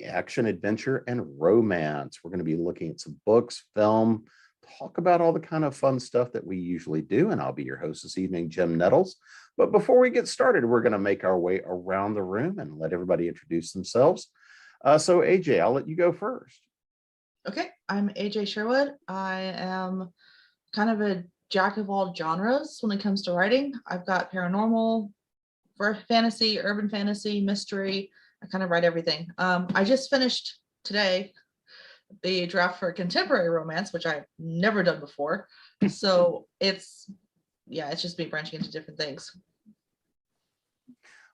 action, adventure, and romance. We're going to be looking at some books, film, talk about all the kind of fun stuff that we usually do. And I'll be your host this evening, Jim Nettles. But before we get started, we're going to make our way around the room and let everybody introduce themselves. So AJ, I'll let you go first. Okay, I'm AJ Sherwood. I am kind of a jack of all genres when it comes to writing. I've got paranormal, fantasy, urban fantasy, mystery. I kind of write everything. I just finished today the draft for contemporary romance, which I've never done before. So it's just me branching into different things.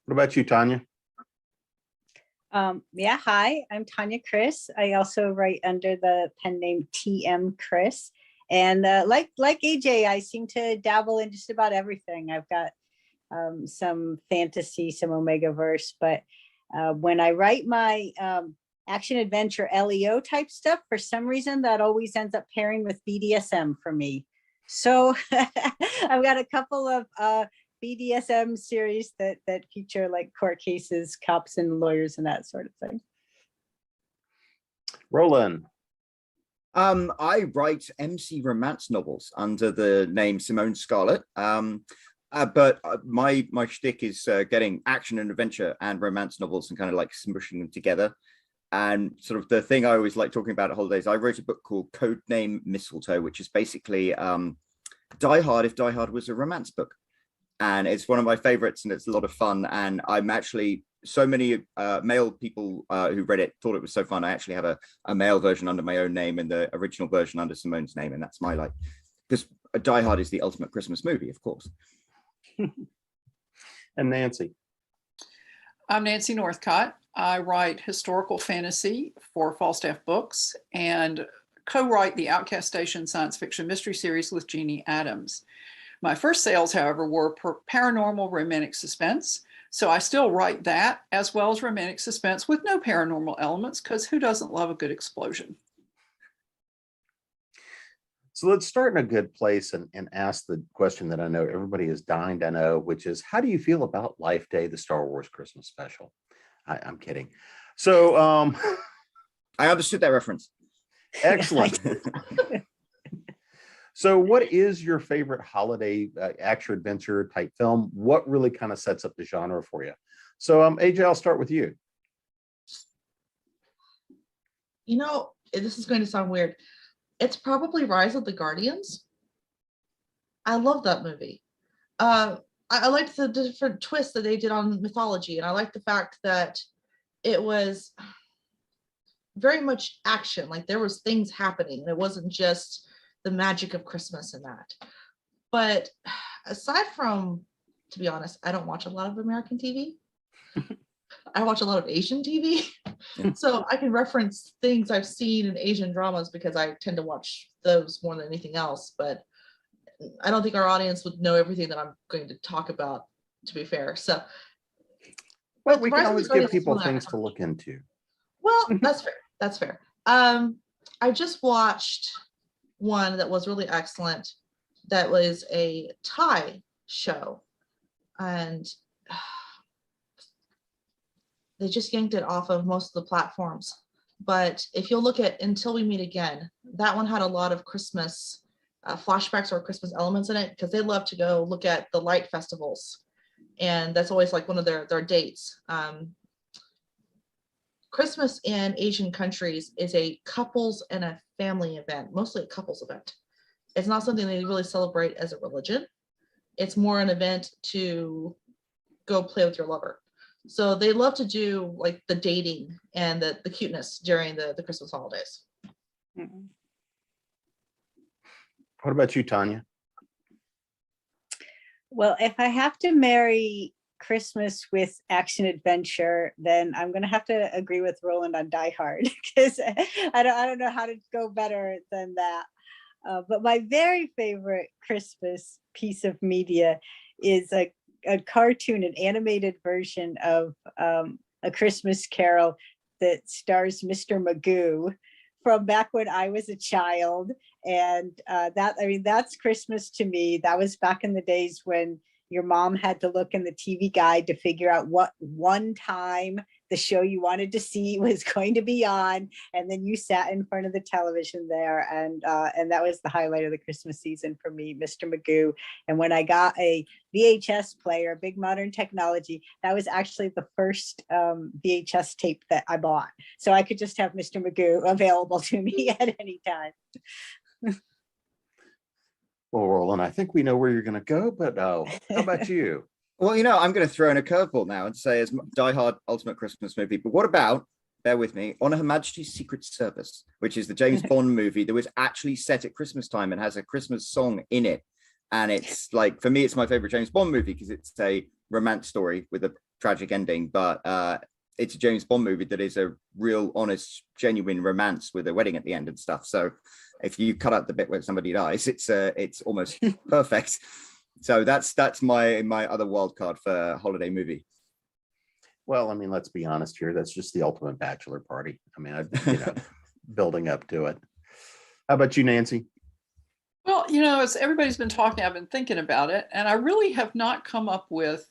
What about you, Tanya? Hi, I'm Tanya Chris. I also write under the pen name TM Chris. And like AJ, I seem to dabble in just about everything. I've got some fantasy, some Omegaverse, but when I write my action adventure LEO type stuff, for some reason that always ends up pairing with BDSM for me. So I've got a couple of BDSM series that feature like court cases, cops and lawyers and that sort of thing. Roland. I write MC romance novels under the name Simone Scarlett. But my shtick is getting action and adventure and romance novels and kind of like smushing them together. And sort of the thing I always like talking about at holidays, I wrote a book called Codename Mistletoe, which is basically Die Hard if Die Hard was a romance book. And it's one of my favorites and it's a lot of fun. And I'm actually, so many male people who read it thought it was so fun. I actually have a male version under my own name and the original version under Simone's name. And that's my because Die Hard is the ultimate Christmas movie, of course. And Nancy. I'm Nancy Northcott. I write historical fantasy for Falstaff Books and co-write the Outcast Station science fiction mystery series with Jeannie Adams. My first sales, however, were paranormal romantic suspense. So I still write that as well as romantic suspense with no paranormal elements, because who doesn't love a good explosion? So let's start in a good place and ask the question that I know everybody is dying to know, which is, how do you feel about Life Day, the Star Wars Christmas special? I'm kidding. So I understood that reference. Excellent. So what is your favorite holiday action adventure type film? What really kind of sets up the genre for you? So AJ, I'll start with you. You know, this is going to sound weird. It's probably Rise of the Guardians. I love that movie. I liked the different twists that they did on mythology, and I liked the fact that it was very much action. Like there was things happening, and it wasn't just the magic of Christmas and that. But aside from, to be honest, I don't watch a lot of American TV. I watch a lot of Asian TV. So I can reference things I've seen in Asian dramas because I tend to watch those more than anything else. But I don't think our audience would know everything that I'm going to talk about, to be fair. So, well, we can always give people things to look into. Well, that's fair. That's fair. I just watched one that was really excellent. That was a Thai show, and they just yanked it off of most of the platforms. But if you'll look at Until We Meet Again, that one had a lot of Christmas flashbacks or Christmas elements in it, because they love to go look at the light festivals. And that's always like one of their dates. Christmas in Asian countries is a couples and a family event, mostly a couples event. It's not something they really celebrate as a religion. It's more an event to go play with your lover. So they love to do like the dating and the cuteness during the Christmas holidays. Mm-hmm. What about you, Tanya? Well, if I have to marry Christmas with action adventure, then I'm going to have to agree with Roland on Die Hard, because I don't know how to go better than that. But my very favorite Christmas piece of media is a cartoon, an animated version of A Christmas Carol that stars Mr. Magoo from back when I was a child. And that's Christmas to me. That was back in the days when your mom had to look in the TV guide to figure out what one time the show you wanted to see was going to be on, and then you sat in front of the television there, and that was the highlight of the Christmas season for me, Mr. Magoo. And when I got a VHS player, big modern technology, that was actually the first VHS tape that I bought, so I could just have Mr. Magoo available to me at any time. Well, Roland, I think we know where you're going to go, but how about you? Well, I'm going to throw in a curveball now and say, as Die Hard ultimate Christmas movie, but what about, bear with me, On Her Majesty's Secret Service, which is the James Bond movie that was actually set at Christmas time and has a Christmas song in it. And it's like, for me, it's my favorite James Bond movie because it's a romance story with a tragic ending, but it's a James Bond movie that is a real, honest, genuine romance with a wedding at the end and stuff. So if you cut out the bit where somebody dies, it's almost perfect. So that's my other wild card for holiday movie. Well, I mean, let's be honest here. That's just the ultimate bachelor party. I mean, building up to it. How about you, Nancy? Well, as everybody's been talking, I've been thinking about it, and I really have not come up with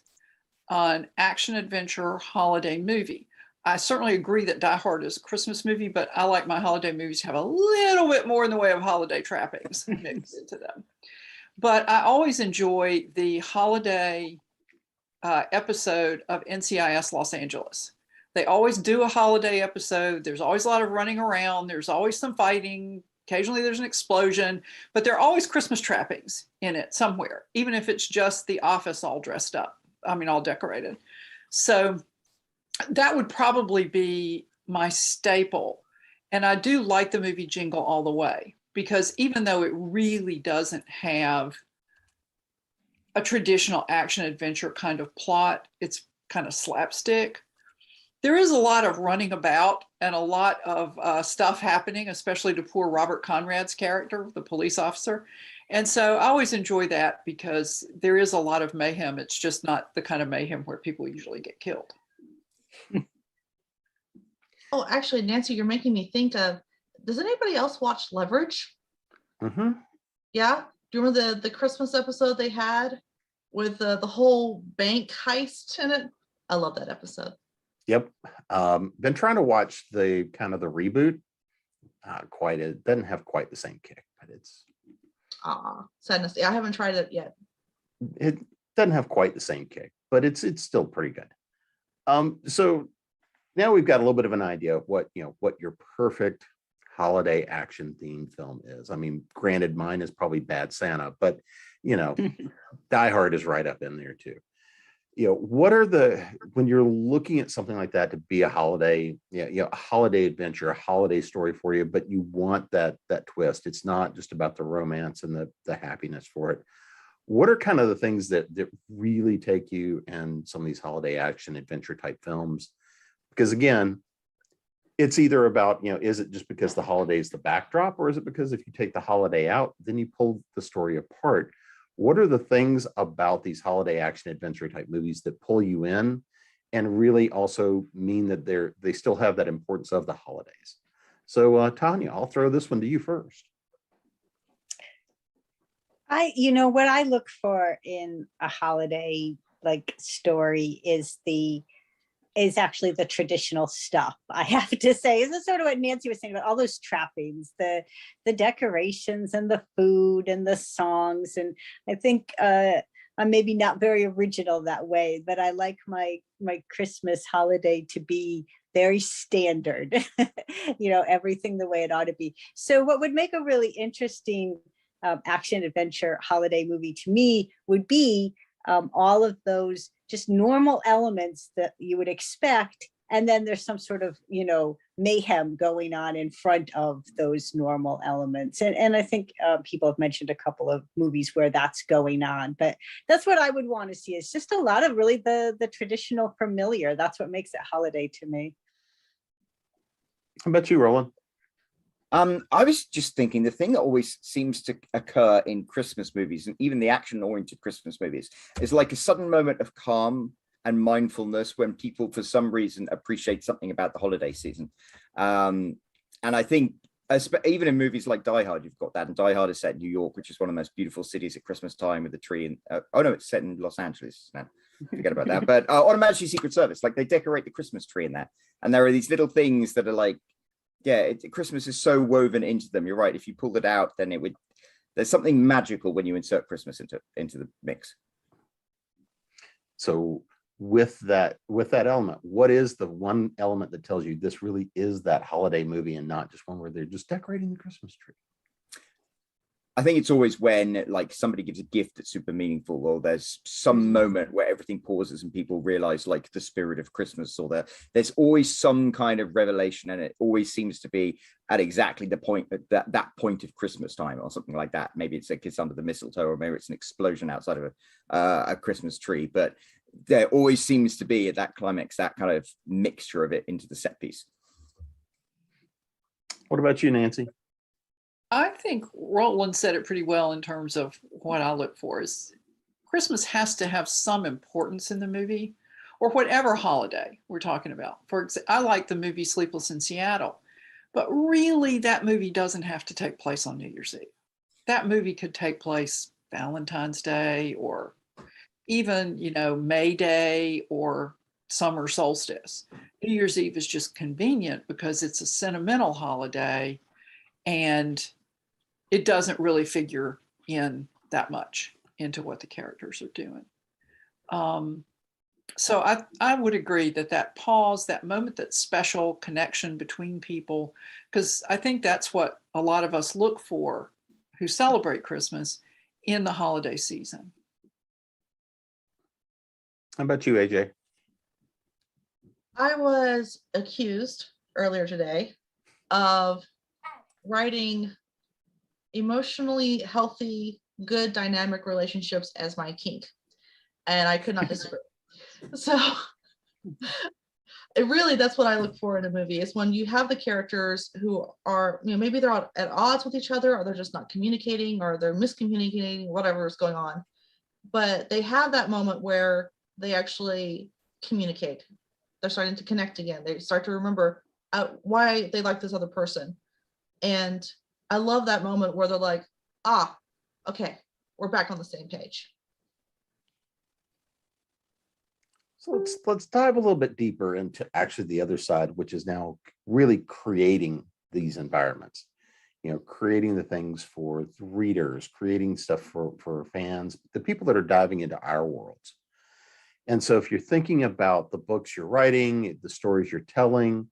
an action adventure holiday movie. I certainly agree that Die Hard is a Christmas movie, but I like my holiday movies to have a little bit more in the way of holiday trappings mixed into them. But I always enjoy the holiday episode of NCIS Los Angeles. They always do a holiday episode. There's always a lot of running around. There's always some fighting. Occasionally there's an explosion, but there are always Christmas trappings in it somewhere, even if it's just the office all dressed up. I mean, all decorated. So that would probably be my staple. And I do like the movie Jingle All the Way, because even though it really doesn't have a traditional action adventure kind of plot, it's kind of slapstick. There is a lot of running about and a lot of stuff happening, especially to poor Robert Conrad's character, the police officer. And so I always enjoy that because there is a lot of mayhem. It's just not the kind of mayhem where people usually get killed. Oh, actually, Nancy, you're making me think of, does anybody else watch Leverage? Mm-hmm. Yeah? Do you remember the Christmas episode they had with the whole bank heist in it? I love that episode. Yep. Been trying to watch the kind of the reboot. It doesn't have quite the same kick, but it's sadness. I haven't tried it yet. It doesn't have quite the same kick, but it's still pretty good. So now we've got a little bit of an idea of what your perfect holiday action themed film is. I mean, granted, mine is probably Bad Santa, but Die Hard is right up in there too. What are when you're looking at something like that to be a holiday, a holiday adventure, a holiday story for you, but you want that twist. It's not just about the romance and the happiness for it. What are kind of the things that really take you in some of these holiday action adventure type films? Because again, it's either about, is it just because the holiday is the backdrop, or is it because if you take the holiday out, then you pull the story apart? What are the things about these holiday action adventure type movies that pull you in and really also mean that they still have that importance of the holidays? So Tanya, I'll throw this one to you first. What I look for in a holiday like story is actually the traditional stuff. I have to say, this is sort of what Nancy was saying about all those trappings, the decorations and the food and the songs. And I think I'm maybe not very original that way, but I like my Christmas holiday to be very standard, everything the way it ought to be. So what would make a really interesting action adventure holiday movie to me would be all of those just normal elements that you would expect, and then there's some sort of mayhem going on in front of those normal elements, and I think people have mentioned a couple of movies where that's going on, but that's what I would want to see. Is just a lot of really the traditional familiar. That's what makes it holiday to me. How about you, Roland? I was just thinking the thing that always seems to occur in Christmas movies, and even the action-oriented Christmas movies, is like a sudden moment of calm and mindfulness when people, for some reason, appreciate something about the holiday season. And I think even in movies like Die Hard, you've got that. And Die Hard is set in New York, which is one of the most beautiful cities at Christmas time with the tree. And no, it's set in Los Angeles now. forget about that. But on Majesty's Secret Service, like they decorate the Christmas tree in that, and there are these little things that are like, yeah, Christmas is so woven into them. You're right. If you pulled it out, then it would. There's something magical when you insert Christmas into the mix. So with that element, what is the one element that tells you this really is that holiday movie and not just one where they're just decorating the Christmas tree? I think it's always when like somebody gives a gift that's super meaningful, or there's some moment where everything pauses and people realize like the spirit of Christmas, or there's always some kind of revelation, and it always seems to be at exactly the point that point of Christmas time or something like that. Maybe it's a kiss under the mistletoe, or maybe it's an explosion outside of a Christmas tree, but there always seems to be at that climax that kind of mixture of it into the set piece. What about you, Nancy? I think Roland said it pretty well in terms of what I look for is Christmas has to have some importance in the movie, or whatever holiday we're talking about. For example, I like the movie Sleepless in Seattle, but really that movie doesn't have to take place on New Year's Eve. That movie could take place Valentine's Day, or even, May Day or summer solstice. New Year's Eve is just convenient because it's a sentimental holiday and it doesn't really figure in that much into what the characters are doing. So I would agree that pause, that moment, that special connection between people, because I think that's what a lot of us look for who celebrate Christmas in the holiday season. How about you, AJ? I was accused earlier today of writing emotionally healthy, good dynamic relationships as my kink. And I could not disagree. So that's what I look for in a movie, is when you have the characters who are, maybe they're at odds with each other, or they're just not communicating, or they're miscommunicating, whatever is going on. But they have that moment where they actually communicate. They're starting to connect again. They start to remember why they like this other person. And I love that moment where they're like, okay, we're back on the same page. So let's dive a little bit deeper into actually the other side, which is now really creating these environments, creating the things for readers, creating stuff for fans, the people that are diving into our worlds. And so if you're thinking about the books you're writing, the stories you're telling,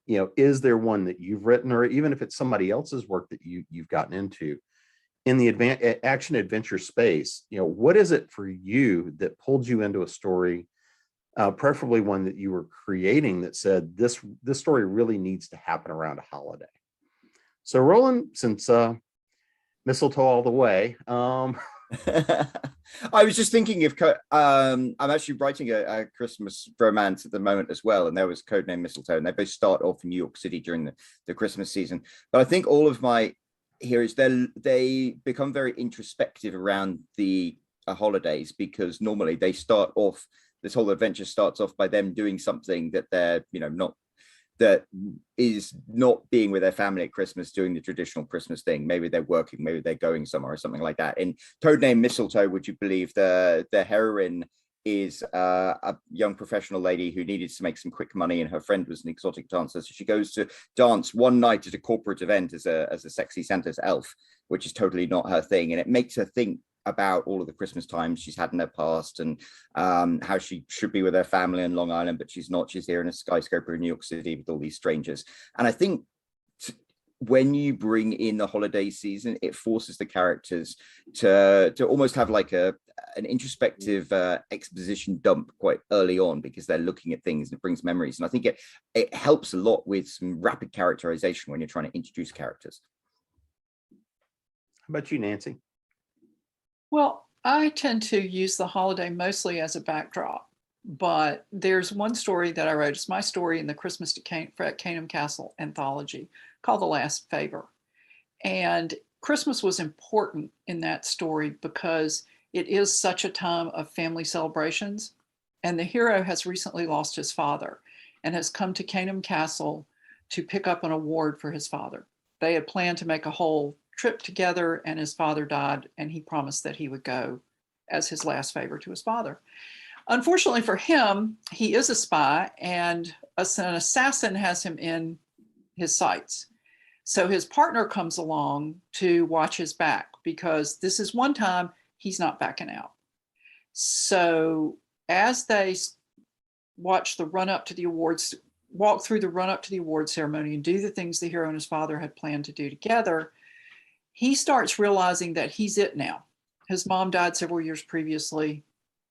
is there one that you've written, or even if it's somebody else's work that you've gotten into in the action adventure space, what is it for you that pulled you into a story, preferably one that you were creating that said this story really needs to happen around a holiday? So Roland, since mistletoe all the way. I was just thinking of I'm actually writing a Christmas romance at the moment as well, and there was Codename Mistletoe, and they both start off in New York City during the Christmas season. But I think all of my heroes, they become very introspective around the holidays, because normally they start off, this whole adventure starts off by them doing something that they're that is not being with their family at Christmas, doing the traditional Christmas thing. Maybe they're working, maybe they're going somewhere or something like that. In Codename Mistletoe, would you believe the heroine is a young professional lady who needed to make some quick money, and her friend was an exotic dancer. So she goes to dance one night at a corporate event as a sexy Santa's elf, which is totally not her thing. And it makes her think about all of the Christmas times she's had in her past, and how she should be with her family in Long Island, but she's not. She's here in a skyscraper in New York City with all these strangers. And I think when you bring in the holiday season, it forces the characters to almost have like an introspective exposition dump quite early on, because they're looking at things and it brings memories. And I think it helps a lot with some rapid characterization when you're trying to introduce characters. How about you, Nancy? Well, I tend to use the holiday mostly as a backdrop, but there's one story that I wrote. It's my story in the Christmas at Canham Castle anthology called The Last Favor. And Christmas was important in that story because it is such a time of family celebrations. And the hero has recently lost his father and has come to Canham Castle to pick up an award for his father. They had planned to make a whole trip together, and his father died, and he promised that he would go as his last favor to his father. Unfortunately for him, he is a spy, and an assassin has him in his sights. So his partner comes along to watch his back, because this is one time he's not backing out. So as they watch the run up to the awards, walk through the run up to the award ceremony and do the things the hero and his father had planned to do together, he starts realizing that he's it now. His mom died several years previously.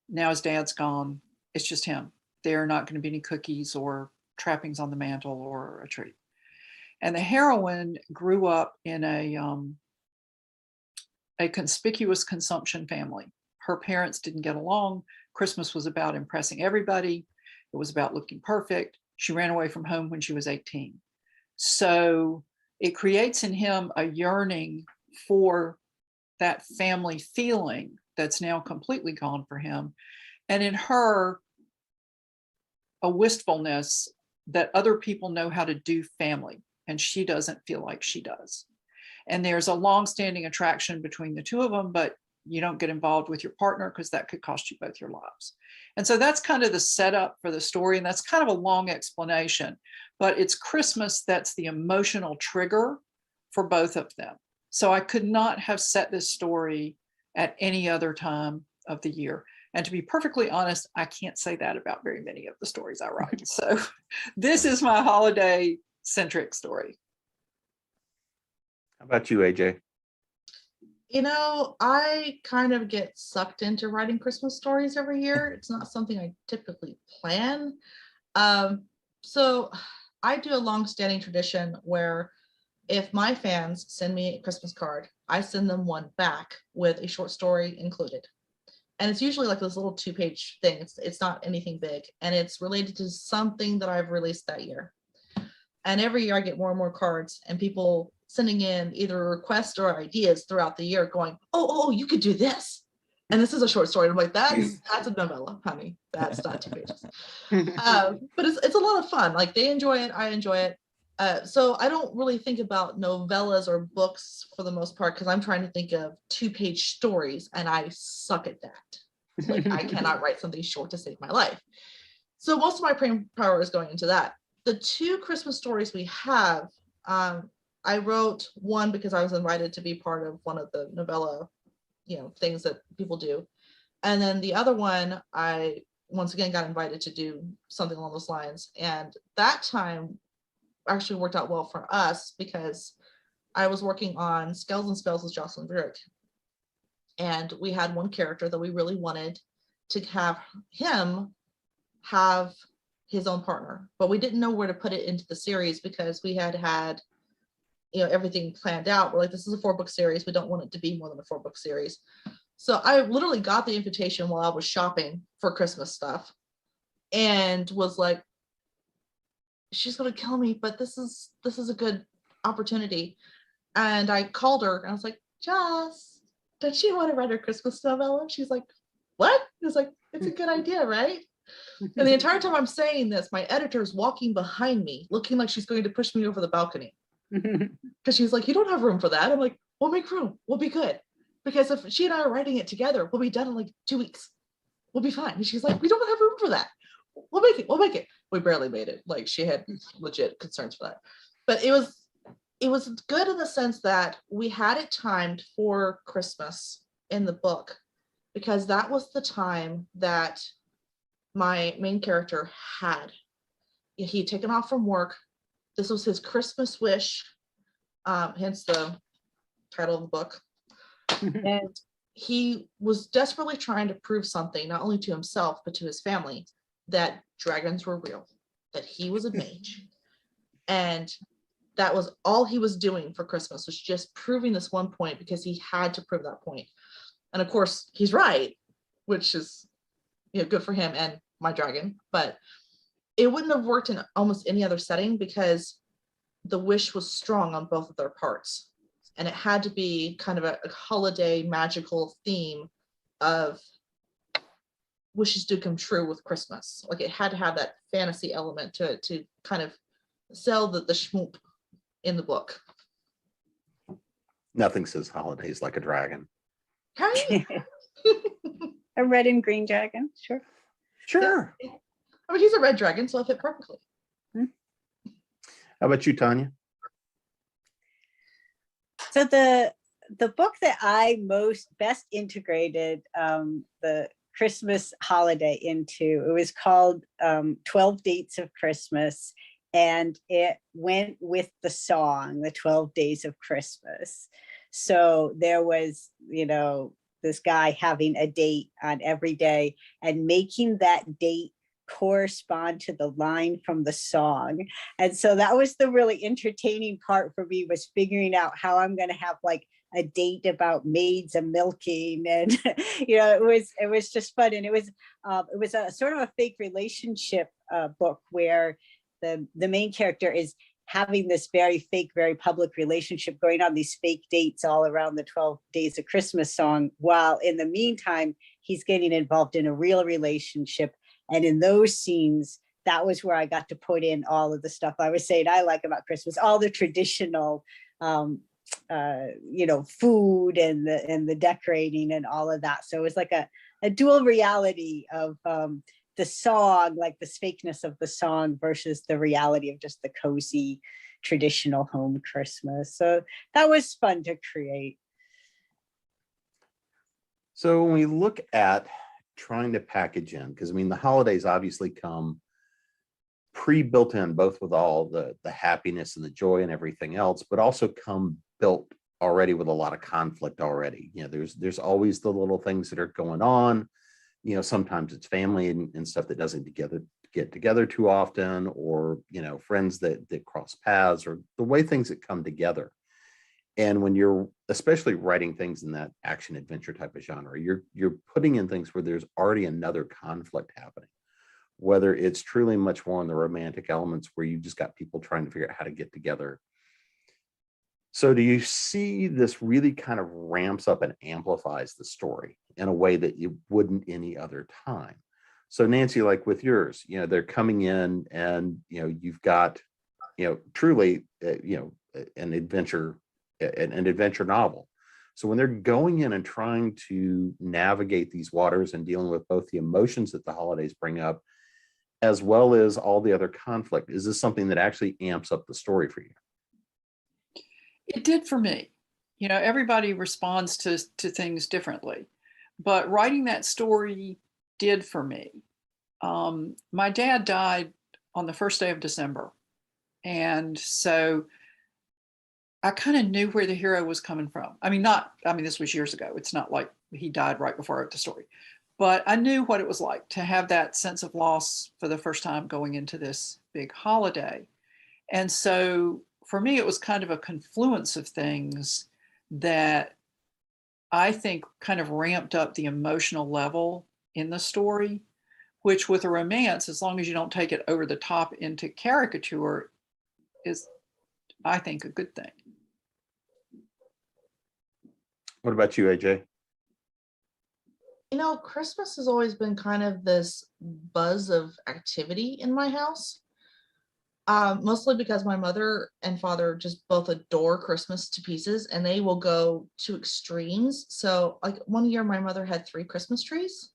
Now his dad's gone. It's just him. There are not going to be any cookies or trappings on the mantle or a tree. And the heroine grew up in a conspicuous consumption family. Her parents didn't get along. Christmas was about impressing everybody. It was about looking perfect. She ran away from home when she was 18. So it creates in him a yearning for that family feeling that's now completely gone for him. And in her, a wistfulness that other people know how to do family, and she doesn't feel like she does. And there's a long-standing attraction between the two of them, but you don't get involved with your partner because that could cost you both your lives. And so that's kind of the setup for the story. And that's kind of a long explanation, but it's Christmas that's the emotional trigger for both of them. So I could not have set this story at any other time of the year. And to be perfectly honest, I can't say that about very many of the stories I write. So this is my holiday centric story. How about you, AJ? You know, I kind of get sucked into writing Christmas stories every year. It's not something I typically plan. So I do a long-standing tradition where if my fans send me a Christmas card, I send them one back with a short story included. And it's usually like this little 2-page thing. It's not anything big, and it's related to something that I've released that year. And every year I get more and more cards, and people sending in either requests or ideas throughout the year going, oh, you could do this. And this is a short story. I'm like, that's a novella, honey. That's not 2 pages. But it's a lot of fun. Like, they enjoy it. I enjoy it. So I don't really think about novellas or books for the most part, because I'm trying to think of 2-page stories, and I suck at that. Like, I cannot write something short to save my life. So most of my brain power is going into that. The 2 Christmas stories we have, I wrote one because I was invited to be part of one of the novella, things that people do. And then the other one, I once again got invited to do something along those lines. And that time actually worked out well for us because I was working on Scales and Spells with Jocelyn Brick. And we had one character that we really wanted to have him have his own partner, but we didn't know where to put it into the series because we had everything planned out. We're like, this is a 4-book series. We don't want it to be more than a 4-book series. So I literally got the invitation while I was shopping for Christmas stuff and was like, she's going to kill me, but this is a good opportunity. And I called her and I was like, Joss, does she want to write her Christmas novella? She's like, what? I was like, it's a good idea, right? And the entire time I'm saying this, my editor's walking behind me, looking like she's going to push me over the balcony. Because she's like, you don't have room for that. I'm like, we'll make room. We'll be good. Because if she and I are writing it together, we'll be done in like 2 weeks. We'll be fine. And she's like, we don't have room for that. We'll make it. We'll make it. We barely made it. Like, she had legit concerns for that. But it was good in the sense that we had it timed for Christmas in the book, because that was the time that my main character he had taken off from work. This was his Christmas wish, hence the title of the book. And he was desperately trying to prove something, not only to himself, but to his family, that dragons were real, that he was a mage. And that was all he was doing for Christmas, was just proving this one point, because he had to prove that point. And of course, he's right, which is good for him and my dragon. But it wouldn't have worked in almost any other setting, because the wish was strong on both of their parts. And it had to be kind of a holiday magical theme of wishes do come true with Christmas. Like, it had to have that fantasy element to it to kind of sell the schmoop in the book. Nothing says holidays like a dragon. Right? A red and green dragon, sure. Sure. I mean, he's a red dragon, so it fit perfectly. How about you, Tanya? So the book that I best integrated the Christmas holiday into, it was called 12 Dates of Christmas, and it went with the song, the 12 Days of Christmas. So there was, this guy having a date on every day and making that date correspond to the line from the song. And so that was the really entertaining part for me, was figuring out how I'm going to have like a date about maids and milking. And it was just fun. And it was a sort of a fake relationship book where the main character is having this very fake, very public relationship, going on these fake dates all around the 12 Days of Christmas song, while in the meantime he's getting involved in a real relationship. And in those scenes, that was where I got to put in all of the stuff I was saying I like about Christmas, all the traditional, food and the decorating and all of that. So it was like a dual reality of the song, like the fakeness of the song versus the reality of just the cozy traditional home Christmas. So that was fun to create. So when we look at trying to package in, because I mean, the holidays obviously come pre-built in, both with all the happiness and the joy and everything else, but also come built already with a lot of conflict already. There's always the little things that are going on. Sometimes it's family and stuff that doesn't get together too often, or friends that cross paths, or the way things that come together. And when you're especially writing things in that action adventure type of genre, you're putting in things where there's already another conflict happening, whether it's truly much more in the romantic elements where you just got people trying to figure out how to get together. So do you see this really kind of ramps up and amplifies the story in a way that you wouldn't any other time? So Nancy, like with yours, they're coming in and, you've got, truly, an adventure novel. So when they're going in and trying to navigate these waters and dealing with both the emotions that the holidays bring up, as well as all the other conflict, is this something that actually amps up the story for you? It did for me. Everybody responds to things differently, but writing that story did for me. My dad died on the first day of December. And so I kind of knew where the hero was coming from. This was years ago. It's not like he died right before I wrote the story, but I knew what it was like to have that sense of loss for the first time going into this big holiday. And so for me, it was kind of a confluence of things that I think kind of ramped up the emotional level in the story, which with a romance, as long as you don't take it over the top into caricature, is, I think, a good thing. What about you, AJ? Christmas has always been kind of this buzz of activity in my house. Mostly because my mother and father just both adore Christmas to pieces, and they will go to extremes. So like one year my mother had 3 Christmas trees.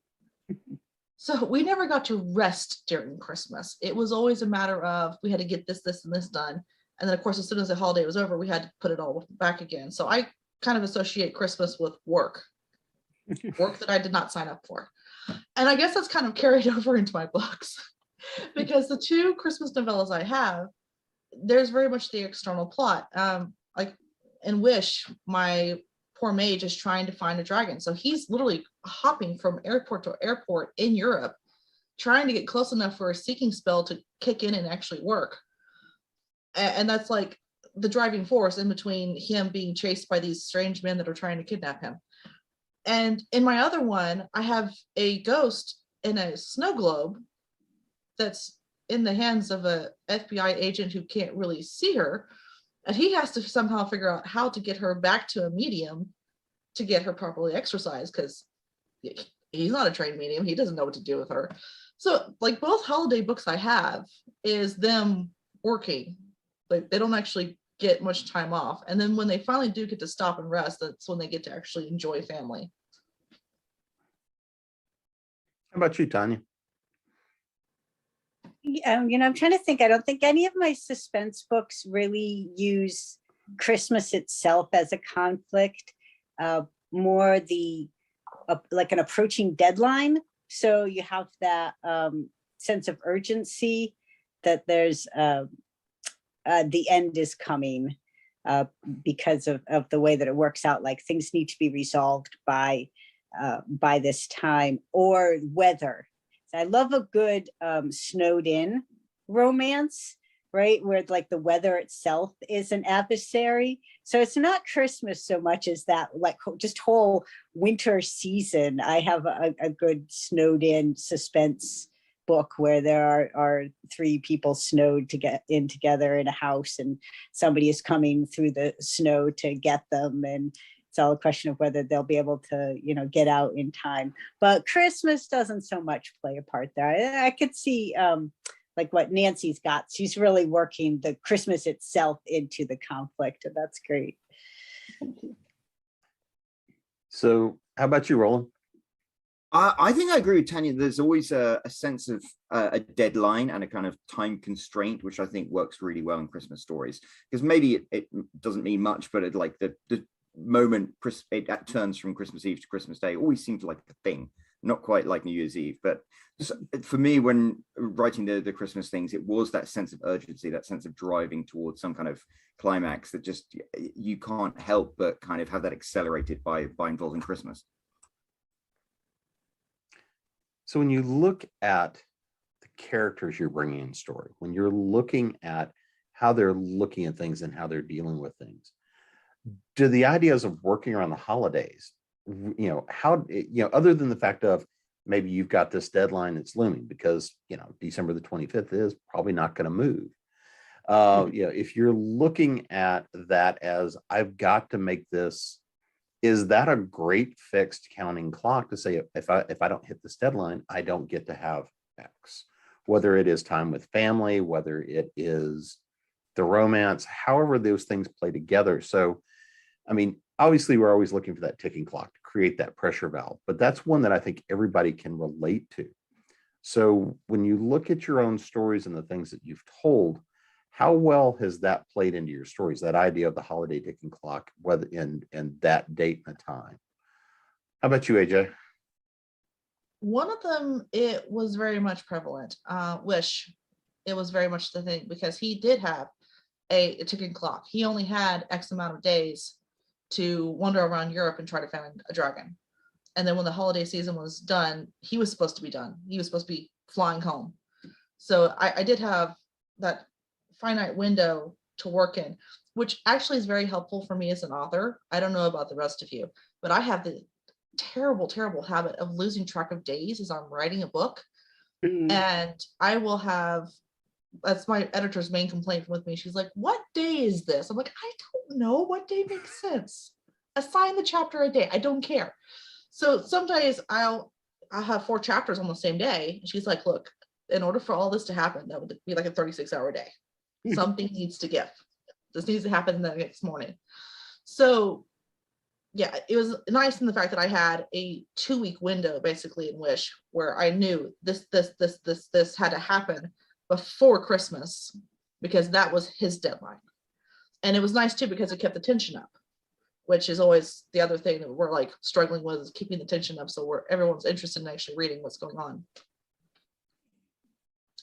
So we never got to rest during Christmas. It was always a matter of we had to get this, and this done. And then of course, as soon as the holiday was over, we had to put it all back again. So I kind of associate Christmas with work that I did not sign up for. And I guess that's kind of carried over into my books. Because the 2 Christmas novellas I have, there's very much the external plot. Like in Wish, my poor mage is trying to find a dragon. So he's literally hopping from airport to airport in Europe, trying to get close enough for a seeking spell to kick in and actually work. And that's like the driving force in between him being chased by these strange men that are trying to kidnap him. And in my other one, I have a ghost in a snow globe that's in the hands of a FBI agent who can't really see her. And he has to somehow figure out how to get her back to a medium to get her properly exorcised, because he's not a trained medium. He doesn't know what to do with her. So like both holiday books I have is them working. Like they don't actually get much time off. And then when they finally do get to stop and rest, that's when they get to actually enjoy family. How about you, Tanya? I'm trying to think. I don't think any of my suspense books really use Christmas itself as a conflict. More like an approaching deadline. So you have that sense of urgency that there's the end is coming because of the way that it works out. Like things need to be resolved by this time, or weather. So I love a good snowed in romance, right? Where like the weather itself is an adversary. So it's not Christmas so much as that like just whole winter season. I have a good snowed in suspense book where there are three people snowed to get in together in a house, and somebody is coming through the snow to get them, and it's all a question of whether they'll be able to, get out in time. But Christmas doesn't so much play a part there. I could see like what Nancy's got. She's really working the Christmas itself into the conflict, and that's great. So how about you, Roland? I think I agree with Tanya. There's always a sense of a deadline and a kind of time constraint, which I think works really well in Christmas stories. Because maybe it doesn't mean much, but like the moment it turns from Christmas Eve to Christmas Day always seems like a thing. Not quite like New Year's Eve, but for me, when writing the Christmas things, it was that sense of urgency, that sense of driving towards some kind of climax that just you can't help but kind of have that accelerated by involving Christmas. So when you look at the characters you're bringing in story, when you're looking at how they're looking at things and how they're dealing with things, do the ideas of working around the holidays, other than the fact of maybe you've got this deadline that's looming because, December the 25th is probably not going to move. If you're looking at that as I've got to make this, is that a great fixed counting clock to say, if I don't hit this deadline, I don't get to have X, whether it is time with family, whether it is the romance, however those things play together. So, obviously we're always looking for that ticking clock to create that pressure valve, but that's one that I think everybody can relate to. So when you look at your own stories and the things that you've told, how well has that played into your stories, that idea of the holiday ticking clock, whether in that date and time? How about you, AJ? One of them, it was very much prevalent. Wish, it was very much the thing because he did have a ticking clock. He only had X amount of days to wander around Europe and try to find a dragon. And then when the holiday season was done, he was supposed to be done. He was supposed to be flying home. So I did have that finite window to work in, which actually is very helpful for me as an author. I don't know about the rest of you, but I have the terrible habit of losing track of days as I'm writing a book. And I will have, that's my editor's main complaint with me. She's like, what day is this? I'm like, I don't know what day makes sense. Assign the chapter a day. I don't care. So some days I'll have 4 chapters on the same day. She's like, look, in order for all this to happen, that would be like a 36-hour day. Something needs to give. This needs to happen the next morning. So yeah, it was nice in the fact that I had a 2-week window basically in Wish where I knew this had to happen before Christmas because that was his deadline. And it was nice too because it kept the tension up, which is always the other thing that we're like struggling with, is keeping the tension up so everyone's interested in actually reading what's going on.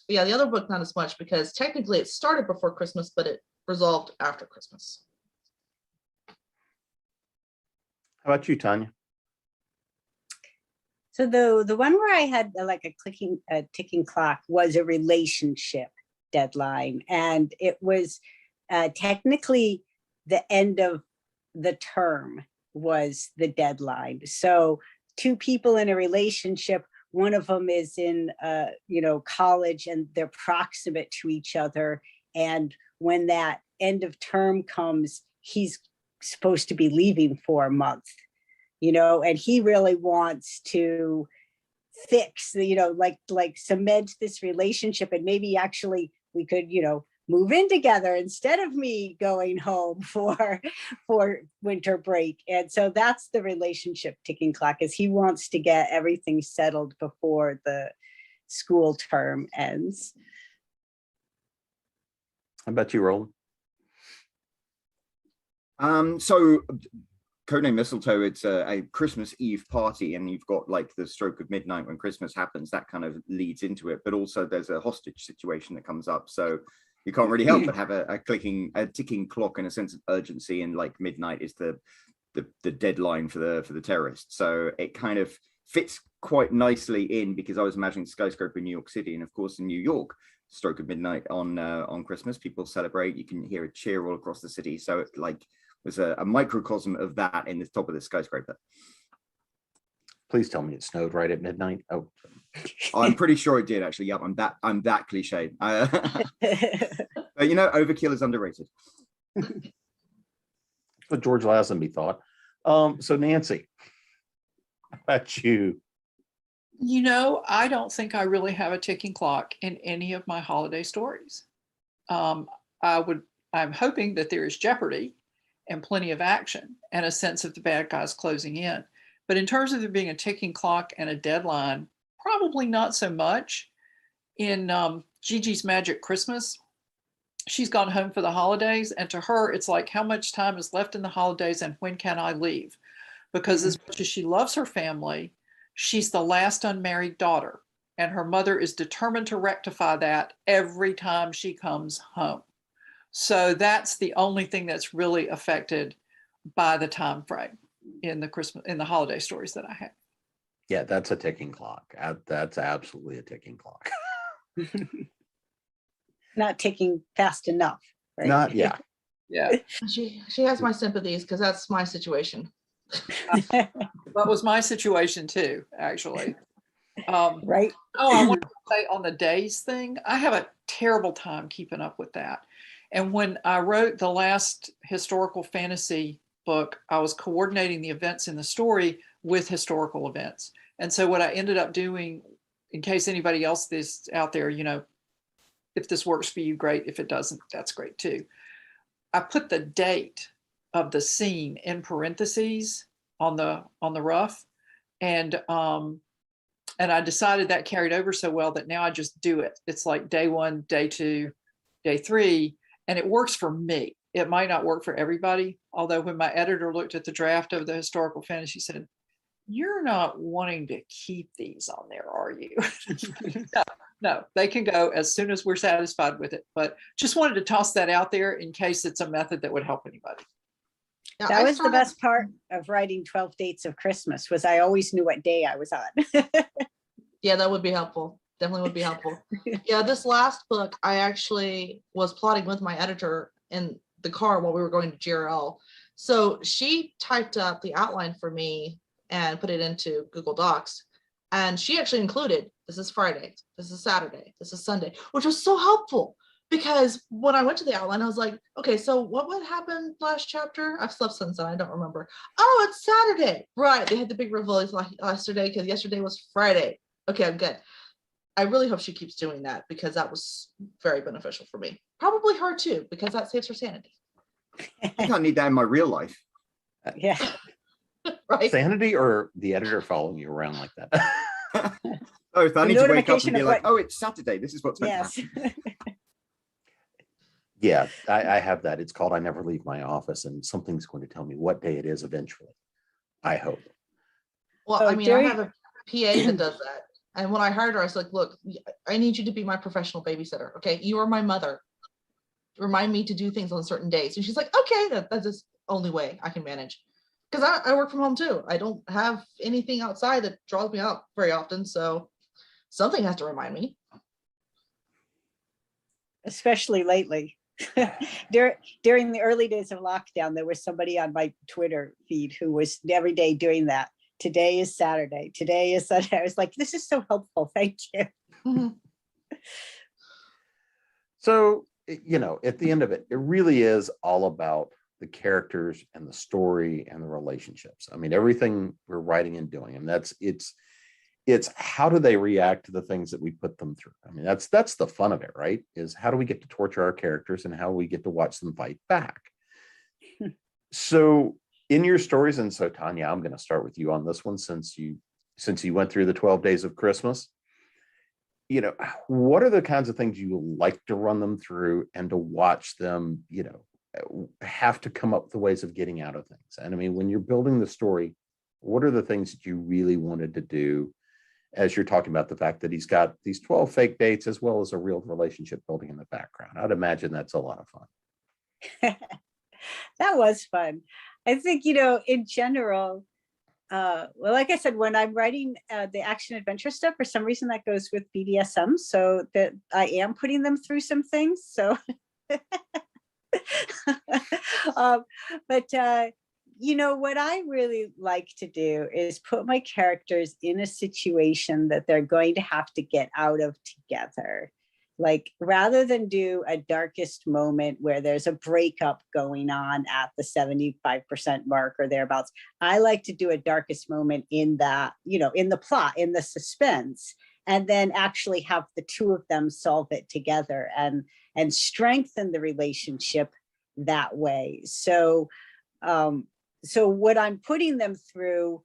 But yeah, the other book not as much because technically it started before Christmas, but it resolved after Christmas. How about you, Tanya? So the one where I had like a ticking clock was a relationship deadline, and it was technically the end of the term was the deadline. So 2 people in a relationship, one of them is in college and they're proximate to each other, and when that end of term comes, he's supposed to be leaving for a month, and he really wants to fix like cement this relationship, and maybe actually we could move in together instead of me going home for winter break. And so that's the relationship ticking clock, is he wants to get everything settled before the school term ends. How about you, Roland? So Codename Mistletoe, it's a Christmas Eve party, and you've got like the stroke of midnight when Christmas happens. That kind of leads into it, but also there's a hostage situation that comes up. So you can't really help but have a ticking clock and a sense of urgency. And like midnight is the deadline for the terrorists. So it kind of fits quite nicely in, because I was imagining skyscraper in New York City, and of course in New York, stroke of midnight on Christmas, people celebrate. You can hear a cheer all across the city. So it like was a microcosm of that in the top of the skyscraper. Please tell me it snowed right at midnight. Oh, I'm pretty sure it did actually. Yep, I'm that cliche. But you know, overkill is underrated. that's what George Lazenby thought. So Nancy, how about you? You know, I don't think I really have a ticking clock in any of my holiday stories. I'm hoping that there is jeopardy and plenty of action and a sense of the bad guys closing in. But in terms of there being a ticking clock and a deadline, probably not so much. In Gigi's Magic Christmas, she's gone home for the holidays, and to her, it's like, how much time is left in the holidays and when can I leave? Because as much as she loves her family, she's the last unmarried daughter, and her mother is determined to rectify that every time she comes home. So that's the only thing that's really affected by the time frame in the holiday stories that I have. Yeah, that's a ticking clock. That's absolutely a ticking clock. Not ticking fast enough, right? Not, yeah. Yeah, She has my sympathies, because that's my situation. that was my situation too, actually. Right. Oh, I want to say on the days thing, I have a terrible time keeping up with that. And when I wrote the last historical fantasy book, I was coordinating the events in the story with historical events. And so what I ended up doing, in case anybody else is out there, you know, if this works for you, great. If it doesn't, that's great too. I put the date of the scene in parentheses on the rough, and I decided that carried over so well that now I just do it. It's like day 1, day 2, day 3, and it works for me. It might not work for everybody. Although when my editor looked at the draft of the historical fantasy, she said, "You're not wanting to keep these on there, are you?" No, they can go as soon as we're satisfied with it. But just wanted to toss that out there in case it's a method that would help anybody. Yeah, That was the best part of writing 12 Dates of Christmas, was I always knew what day I was on. Yeah, that would be helpful. Definitely would be helpful. Yeah, this last book, I actually was plotting with my editor in the car while we were going to GRL. So she typed up the outline for me and put it into Google Docs. And she actually included, this is Friday, this is Saturday, this is Sunday, which was so helpful. Because when I went to the outline, I was like, okay, so what would happen last chapter? I've slept since then, I don't remember. Oh, it's Saturday. Right, they had the big reveal yesterday because yesterday was Friday. Okay, I'm good. I really hope she keeps doing that, because that was very beneficial for me. Probably her too, because that saves her sanity. I think I need that in my real life. Yeah. Right? Sanity, or the editor following you around like that? Oh, if I need to wake up notification and be of like, what- oh, it's Saturday. This is what's meant Yes. to happen. Yeah, I have that. It's called I Never Leave My Office, and something's going to tell me what day it is eventually. I hope. Well, Oh, I mean, Jerry- I have a PA that does that. And when I hired her, I was like, look, I need you to be my professional babysitter. Okay. You are my mother. Remind me to do things on certain days. And she's like, okay, that's the only way I can manage. Because I work from home too. I don't have anything outside that draws me out very often. So something has to remind me. Especially lately. During the early days of lockdown, there was somebody on my Twitter feed who was every day doing that. Today is Saturday. Today is Sunday. I was like, this is so helpful. Thank you. Mhm. So, you know, at the end of it, it really is all about the characters and the story and the relationships. I mean, everything we're writing and doing, and it's how do they react to the things that we put them through? I mean, that's the fun of it, right? Is how do we get to torture our characters and how we get to watch them fight back? So in your stories, and so Tanya, I'm going to start with you on this one, since you went through the 12 days of Christmas. you know, what are the kinds of things you like to run them through and to watch them, you know, have to come up with the ways of getting out of things? And I mean, when you're building the story, what are the things that you really wanted to do as you're talking about the fact that he's got these 12 fake dates as well as a real relationship building in the background? I'd imagine that's a lot of fun. That was fun. I think, you know, in general, well, like I said, when I'm writing the action adventure stuff, for some reason that goes with BDSM, so that I am putting them through some things. So, but you know, what I really like to do is put my characters in a situation that they're going to have to get out of together. Like, rather than do a darkest moment where there's a breakup going on at the 75% mark or thereabouts, I like to do a darkest moment in that, you know, in the plot, in the suspense, and then actually have the two of them solve it together and strengthen the relationship that way. So, so what I'm putting them through,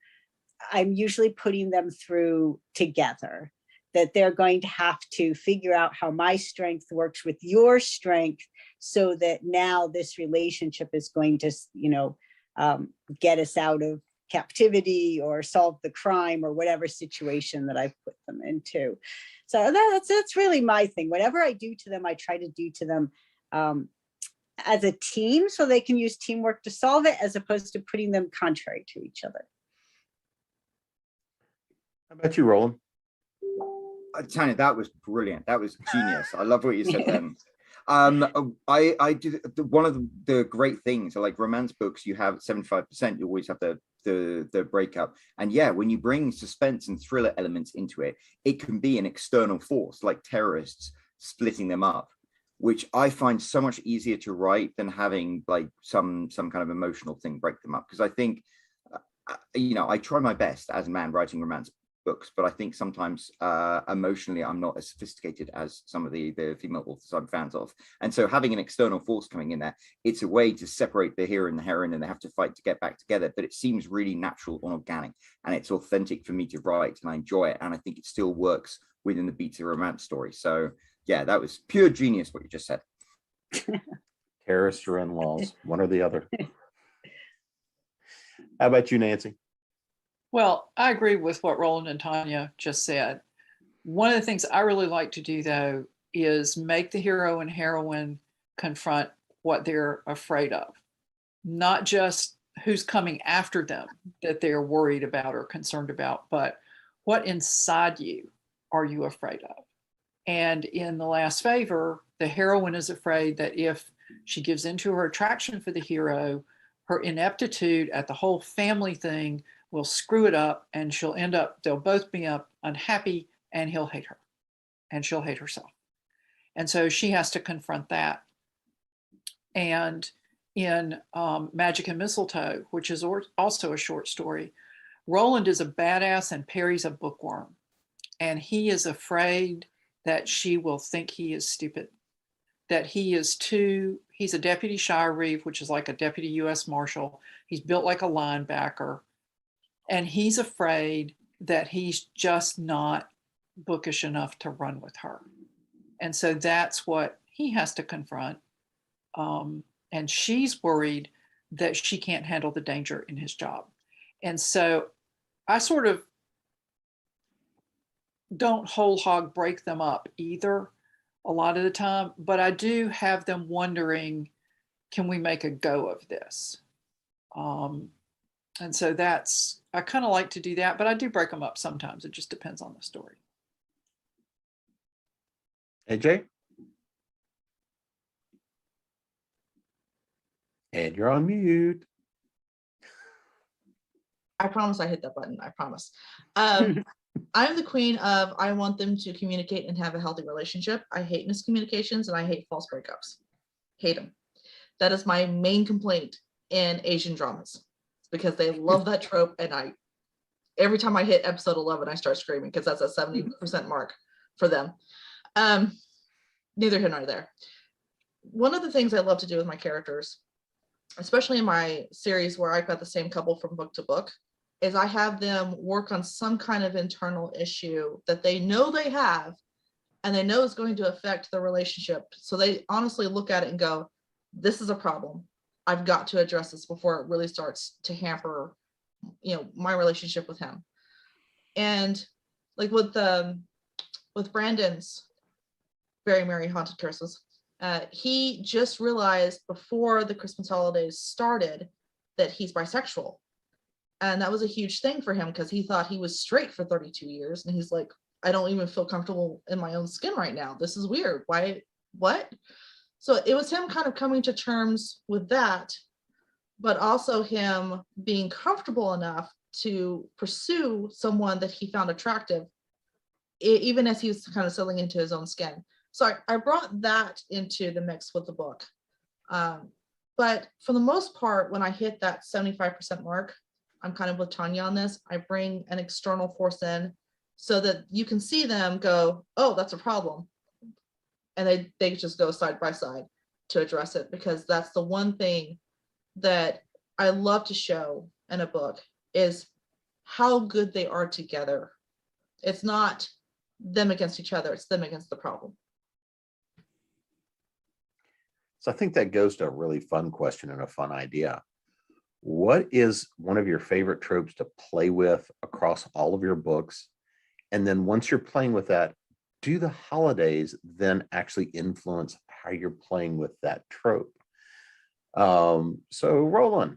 I'm usually putting them through together, that they're going to have to figure out how my strength works with your strength, so that now this relationship is going to, you know, get us out of captivity or solve the crime or whatever situation that I've put them into. So that's really my thing. Whatever I do to them, I try to do to them as a team, so they can use teamwork to solve it, as opposed to putting them contrary to each other. How about you, Roland? Tanya, that was brilliant. That was genius. I love what you said then. I did one of the great things, like romance books, you have 75%, you always have the breakup. And yeah, when you bring suspense and thriller elements into it, it can be an external force like terrorists splitting them up, which I find so much easier to write than having like some kind of emotional thing break them up. Because I think, you know, I try my best as a man writing romance books, but I think sometimes emotionally I'm not as sophisticated as some of the female authors I'm fans of. And so having an external force coming in there, it's a way to separate the hero and the heroine, and they have to fight to get back together. But it seems really natural and organic, and it's authentic for me to write, and I enjoy it. And I think it still works within the beats of a romance story. So yeah, that was pure genius what you just said. Terrorists or in-laws, one or the other. How about you, Nancy? Well, I agree with what Roland and Tanya just said. One of the things I really like to do, though, is make the hero and heroine confront what they're afraid of, not just who's coming after them that they're worried about or concerned about, but what inside you are you afraid of? And in The Last Favor, the heroine is afraid that if she gives into her attraction for the hero, her ineptitude at the whole family thing will screw it up, and she'll end up, they'll both be unhappy, and he'll hate her and she'll hate herself. And so she has to confront that. And in Magic and Mistletoe, which is also a short story, Roland is a badass and Perry's a bookworm. And he is afraid that she will think he is stupid, that he's a deputy shire reeve, which is like a deputy US Marshal. He's built like a linebacker. And he's afraid that he's just not bookish enough to run with her. And so that's what he has to confront. And she's worried that she can't handle the danger in his job. And so I sort of don't whole hog break them up either a lot of the time, but I do have them wondering, can we make a go of this? And so I kind of like to do that, but I do break them up sometimes. It just depends on the story. AJ? And you're on mute. I promise I hit that button. I promise. I'm the queen of, I want them to communicate and have a healthy relationship. I hate miscommunications and I hate false breakups. Hate them. That is my main complaint in Asian dramas, because they love that trope. And every time I hit episode 11, I start screaming, because that's a 70% mark for them. Neither here nor there. One of the things I love to do with my characters, especially in my series where I've got the same couple from book to book, is I have them work on some kind of internal issue that they know they have, and they know it's going to affect their relationship. So they honestly look at it and go, this is a problem. I've got to address this before it really starts to hamper, my relationship with him. And like with Brandon's Very Merry Haunted Curses, he just realized before the Christmas holidays started that he's bisexual. And that was a huge thing for him because he thought he was straight for 32 years. And he's like, I don't even feel comfortable in my own skin right now. This is weird. Why? What? So it was him kind of coming to terms with that, but also him being comfortable enough to pursue someone that he found attractive, even as he was kind of settling into his own skin. So I brought that into the mix with the book. But for the most part, when I hit that 75% mark, I'm kind of with Tanya on this. I bring an external force in so that you can see them go, oh, that's a problem. And they just go side by side to address it, because that's the one thing that I love to show in a book is how good they are together. It's not them against each other, it's them against the problem. So I think that goes to a really fun question and a fun idea. What is one of your favorite tropes to play with across all of your books? And then once you're playing with that, do the holidays then actually influence how you're playing with that trope? So Roland,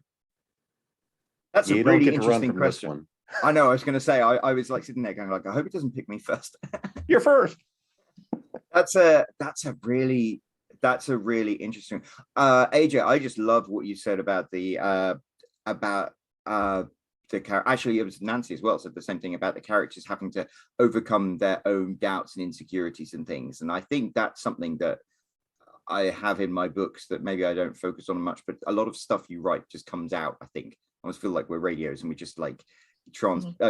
That's a you don't really get to run interesting from this question. one. I know. I was going to say, I was like sitting there going, like, I hope it doesn't pick me first. You're first. That's a really interesting. AJ, I just love what you said about the character. Actually, it was Nancy as well said the same thing about the characters having to overcome their own doubts and insecurities and things. And I think that's something that I have in my books that maybe I don't focus on much, but a lot of stuff you write just comes out. I think I almost feel like we're radios and we just like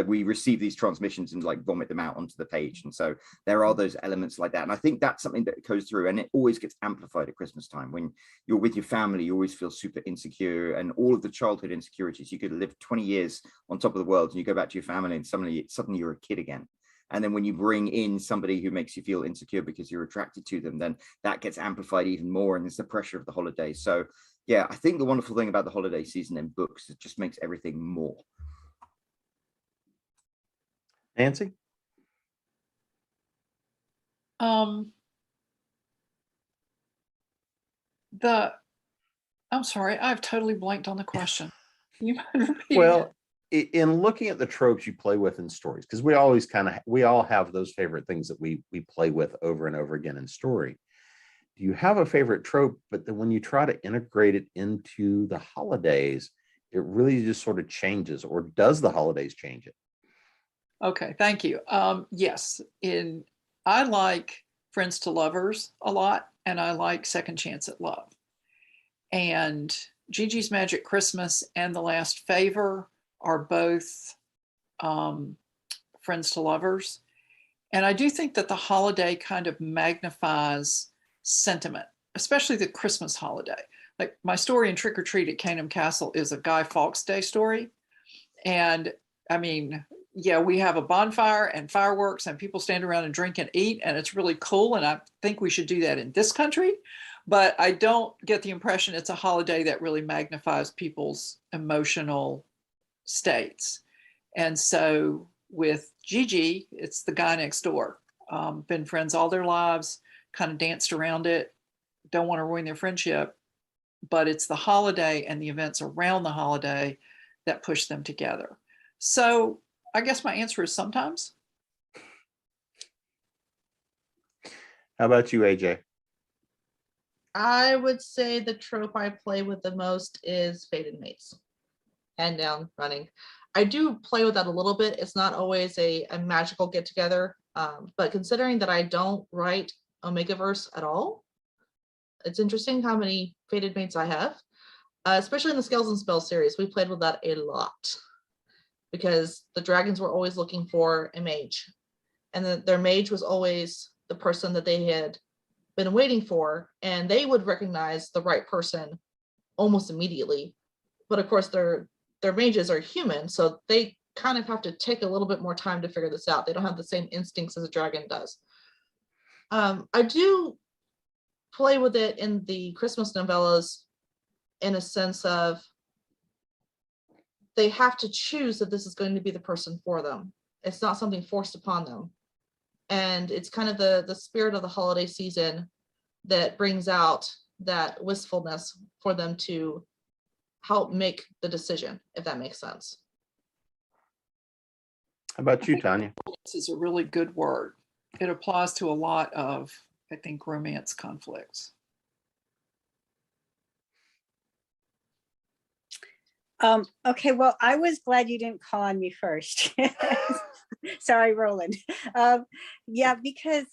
we receive these transmissions and like vomit them out onto the page. And so there are those elements like that. And I think that's something that goes through, and it always gets amplified at Christmas time. When you're with your family, you always feel super insecure, and all of the childhood insecurities. You could live 20 years on top of the world and you go back to your family and suddenly you're a kid again. And then when you bring in somebody who makes you feel insecure because you're attracted to them, then that gets amplified even more. And it's the pressure of the holidays. So yeah, I think the wonderful thing about the holiday season in books, it just makes everything more. Nancy? I'm sorry, I've totally blanked on the question. You might repeat it. Well, in looking at the tropes you play with in stories, because we all have those favorite things that we play with over and over again in story. Do you have a favorite trope, but then when you try to integrate it into the holidays, it really just sort of changes, or does the holidays change it? Okay, thank you. Yes, I like Friends to Lovers a lot, and I like Second Chance at Love. And Gigi's Magic Christmas and The Last Favor are both Friends to Lovers. And I do think that the holiday kind of magnifies sentiment, especially the Christmas holiday. Like my story in Trick or Treat at Caneham Castle is a Guy Fawkes Day story. And I mean, yeah, we have a bonfire and fireworks and people stand around and drink and eat, and it's really cool. And I think we should do that in this country. But I don't get the impression it's a holiday that really magnifies people's emotional states. And so with Gigi, it's the guy next door. Been friends all their lives, kind of danced around it, don't want to ruin their friendship. But it's the holiday and the events around the holiday that push them together. So I guess my answer is sometimes. How about you, AJ? I would say the trope I play with the most is fated mates. Hand down, running. I do play with that a little bit. It's not always a magical get together, but considering that I don't write Omegaverse at all, it's interesting how many fated mates I have, especially in the Scales and Spells series. We played with that a lot because the dragons were always looking for a mage, and their mage was always the person that they had been waiting for, and they would recognize the right person almost immediately. But of course, their mages are human, so they kind of have to take a little bit more time to figure this out. They don't have the same instincts as a dragon does. I do play with it in the Christmas novellas in a sense of they have to choose that this is going to be the person for them. It's not something forced upon them. And it's kind of the spirit of the holiday season that brings out that wistfulness for them to help make the decision, if that makes sense. How about you, Tanya? This is a really good word. It applies to a lot of, I think, romance conflicts. Okay, well, I was glad you didn't call on me first. Sorry, Roland. Yeah, because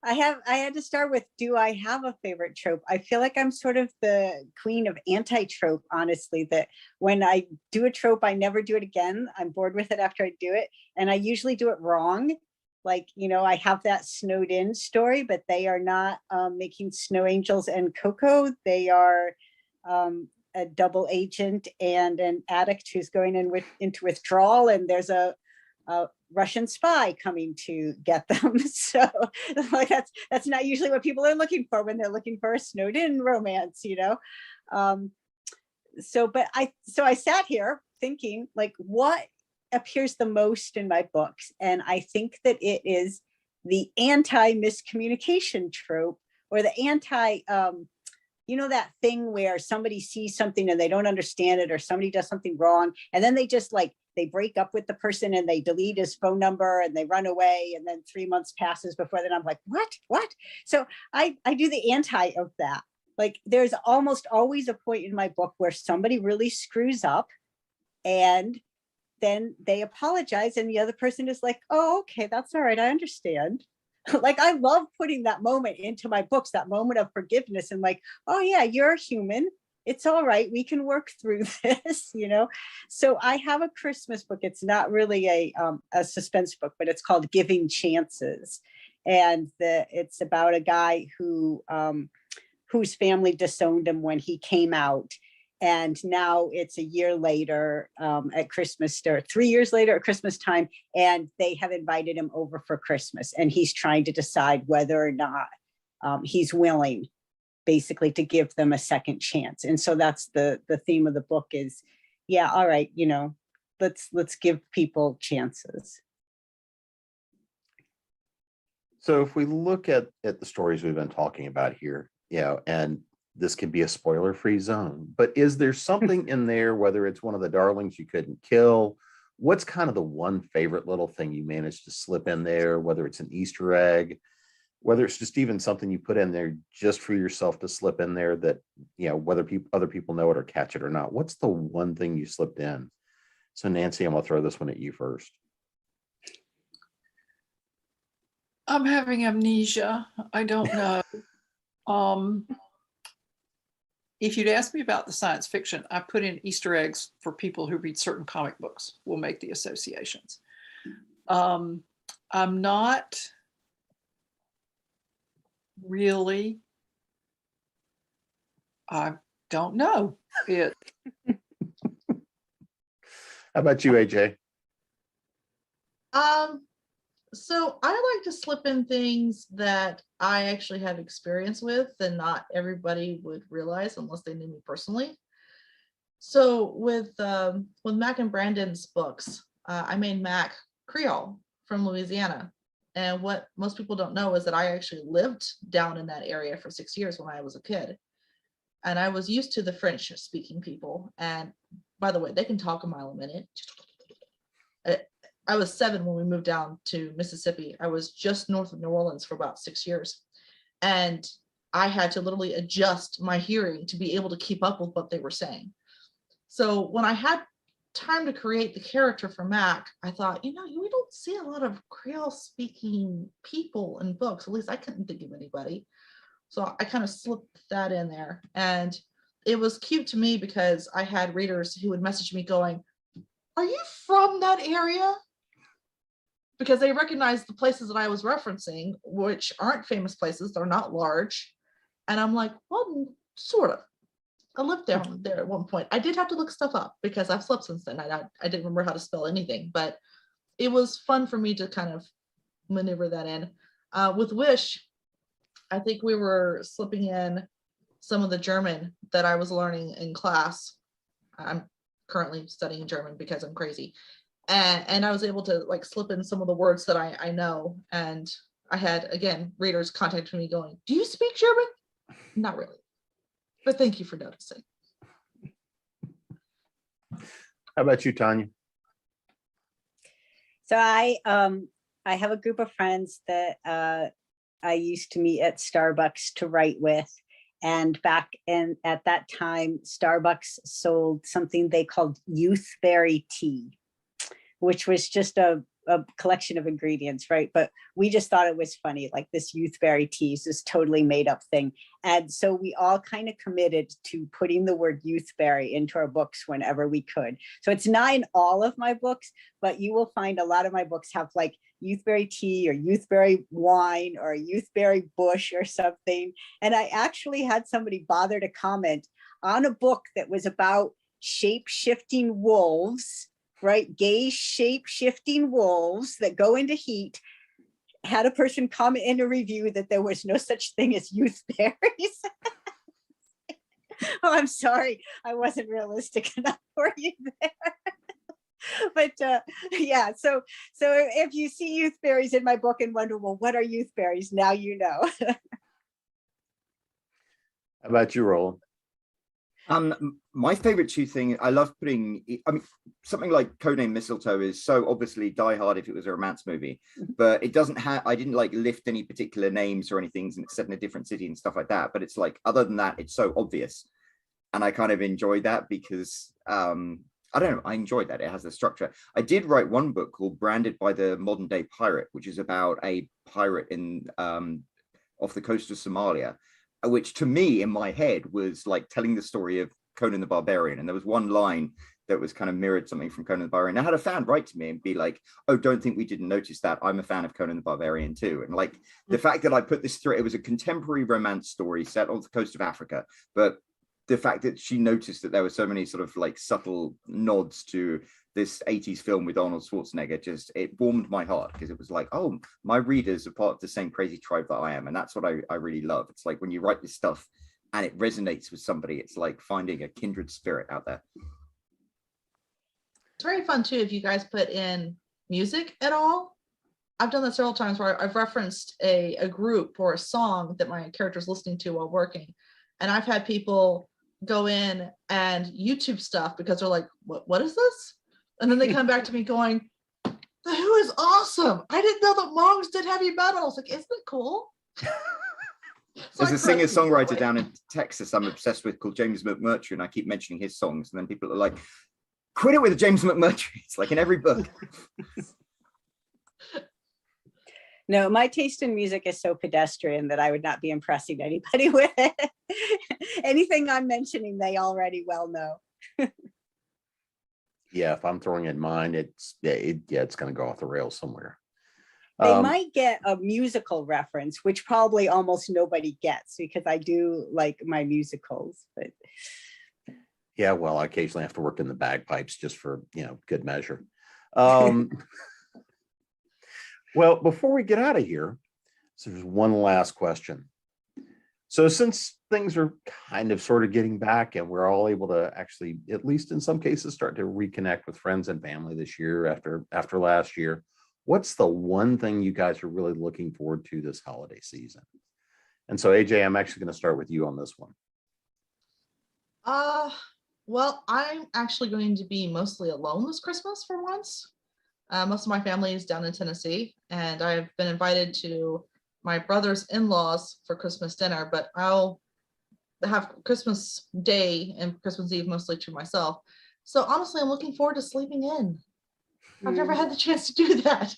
I had to start with, do I have a favorite trope? I feel like I'm sort of the queen of anti-trope, honestly, that when I do a trope, I never do it again. I'm bored with it after I do it. And I usually do it wrong. Like, you know, I have that snowed in story, but they are not making snow angels and Coco. They are a double agent and an addict who's going into withdrawal, and there's a Russian spy coming to get them. So like that's not usually what people are looking for when they're looking for a snowed in romance, you know. So I sat here thinking, like, what appears the most in my books, and I think that it is the anti-miscommunication trope, or the anti you know, that thing where somebody sees something and they don't understand it, or somebody does something wrong, and then they just like, they break up with the person and they delete his phone number and they run away, and then 3 months passes before then I'm like, what? So I do the anti of that. Like, there's almost always a point in my book where somebody really screws up, and then they apologize and the other person is like, oh, okay, that's all right, I understand. Like, I love putting that moment into my books, that moment of forgiveness, and like, oh yeah, you're a human, it's all right, we can work through this, you know. So I have a Christmas book. It's not really a suspense book, but it's called Giving Chances, and it's about a guy who whose family disowned him when he came out, and now it's a year later at Christmas, or 3 years later at Christmas time, and they have invited him over for Christmas, and he's trying to decide whether or not he's willing, basically, to give them a second chance. And so that's the theme of the book is, yeah, all right, you know, let's give people chances. So if we look at the stories we've been talking about here, you know, and this could be a spoiler-free zone, but is there something in there, whether it's one of the darlings you couldn't kill? What's kind of the one favorite little thing you managed to slip in there, whether it's an Easter egg, whether it's just even something you put in there just for yourself to slip in there that, you know, whether other people know it or catch it or not? What's the one thing you slipped in? So Nancy, I'm gonna throw this one at you first. I'm having amnesia. I don't know. If you'd asked me about the science fiction, I put in Easter eggs for people who read certain comic books. We'll make the associations. I'm not really, I don't know it. How about you, AJ? So I like to slip in things that I actually have experience with and not everybody would realize unless they knew me personally. So with Mac and Brandon's books, I made Mac Creole from Louisiana. And what most people don't know is that I actually lived down in that area for 6 years when I was a kid. And I was used to the French speaking people. And by the way, they can talk a mile a minute. I was 7 when we moved down to Mississippi. I was just north of New Orleans for about 6 years. And I had to literally adjust my hearing to be able to keep up with what they were saying. So when I had time to create the character for Mac, I thought, you know, we don't see a lot of Creole speaking people in books. At least I couldn't think of anybody. So I kind of slipped that in there. And it was cute to me because I had readers who would message me going, are you from that area? Because they recognized the places that I was referencing, which aren't famous places. They're not large. And I'm like, well, sort of. I lived down there at one point. I did have to look stuff up because I've slept since then. I didn't remember how to spell anything, but it was fun for me to kind of maneuver that in. With Wish, I think we were slipping in some of the German that I was learning in class. I'm currently studying German because I'm crazy. And I was able to like slip in some of the words that I know. And I had, again, readers contacting me going, do you speak German? Not really, but thank you for noticing. How about you, Tanya? So I have a group of friends that I used to meet at Starbucks to write with. And back at that time, Starbucks sold something they called youthberry tea, which was just a collection of ingredients, right? But we just thought it was funny, like this youthberry tea is this totally made up thing. And so we all kind of committed to putting the word youthberry into our books whenever we could. So it's not in all of my books, but you will find a lot of my books have like youthberry tea or youthberry wine or a youthberry bush or something. And I actually had somebody bother to comment on a book that was about shape-shifting wolves, right? Gay shape-shifting wolves that go into heat. Had a person comment in a review that there was no such thing as youthberries. Oh, I'm sorry. I wasn't realistic enough for you there. But yeah, so if you see youthberries in my book and wonder, well, what are youthberries? Now you know. How about you, Roland? My favorite two thing, I love putting, I mean, something like Codename Mistletoe is so obviously Die Hard if it was a romance movie, but it doesn't have, I didn't like lift any particular names or anything, and it's set in a different city and stuff like that. But it's like, other than that, it's so obvious. And I kind of enjoy that because, I don't know, I enjoyed that. It has the structure. I did write one book called Branded by the Modern Day Pirate, which is about a pirate in off the coast of Somalia, which to me in my head was like telling the story of Conan the Barbarian. And there was one line that was kind of mirrored something from Conan the Barbarian. I had a fan write to me and be like, oh, don't think we didn't notice that. I'm a fan of Conan the Barbarian too. And like the fact that I put this through, it was a contemporary romance story set on the coast of Africa. But the fact that she noticed that there were so many sort of like subtle nods to this 80s film with Arnold Schwarzenegger, just it warmed my heart, because it was like, oh, my readers are part of the same crazy tribe that I am. And that's what I really love. It's like when you write this stuff and it resonates with somebody, it's like finding a kindred spirit out there. It's very fun too if you guys put in music at all. I've done that several times where I've referenced a group or a song that my character's listening to while working. And I've had people go in and YouTube stuff because they're like, what is this? And then they come back to me going, The Who is awesome. I didn't know that Monks did heavy metal. I was like, isn't it cool? There's a singer-songwriter down in Texas I'm obsessed with called James Mcmurtry, and I keep mentioning his songs, and then people are like, quit it with James Mcmurtry. It's like in every book. No, my taste in music is so pedestrian that I would not be impressing anybody with it. Anything I'm mentioning, they already well know. Yeah, if I'm throwing in mine, it's going to go off the rails somewhere. They might get a musical reference, which probably almost nobody gets, because I do like my musicals. But yeah, well, I occasionally have to work in the bagpipes just for, good measure. Well, before we get out of here, so there's one last question. So since things are kind of sort of getting back and we're all able to actually, at least in some cases, start to reconnect with friends and family this year after last year, what's the one thing you guys are really looking forward to this holiday season? And so AJ, I'm actually going to start with you on this one. Well, I'm actually going to be mostly alone this Christmas for once. Most of my family is down in Tennessee, and I've been invited to my brother's in-laws for Christmas dinner, but I'll have Christmas Day and Christmas Eve mostly to myself. So honestly, I'm looking forward to sleeping in. I've never had the chance to do that.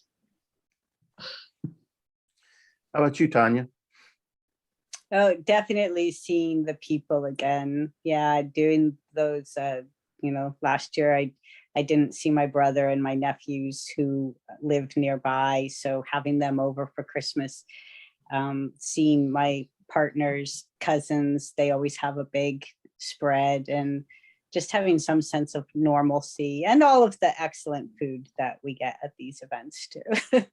How about you, Tanya? oh, definitely seeing the people again. Yeah, doing those. Last year I didn't see my brother and my nephews who lived nearby, so having them over for Christmas, seeing my partner's cousins, they always have a big spread, and just having some sense of normalcy and all of the excellent food that we get at these events too.